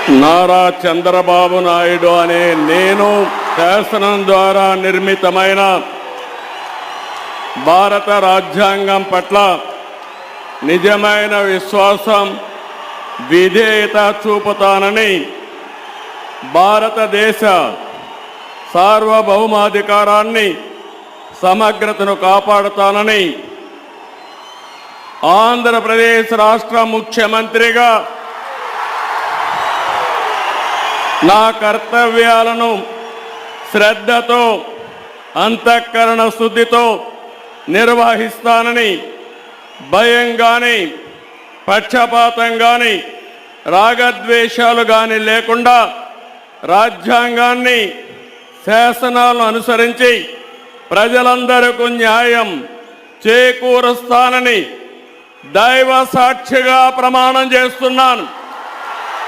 నారా చంద్రబాబు నాయుడు అనే నేను శాసనం ద్వారా నిర్మితమైన భారత రాజ్యాంగం పట్ల నిజమైన విశ్వాసం, విధేయత చూపుతానని, భారతదేశ సార్వభౌమాధికారాన్ని, సమగ్రతను కాపాడుతానని ఆంధ్రప్రదేశ్ రాష్ట్ర ముఖ్యమంత్రిగా నా కర్తవ్యాలను శ్రద్ధతో, అంతఃకరణ శుద్ధితో నిర్వహిస్తానని, భయం కానీ, పక్షపాతం కానీ, రాగద్వేషాలు కానీ లేకుండా రాజ్యాంగాన్ని, శాసనాలను అనుసరించి ప్రజలందరికీ న్యాయం చేకూరుస్తానని దైవ సాక్షిగా ప్రమాణం చేస్తున్నాను.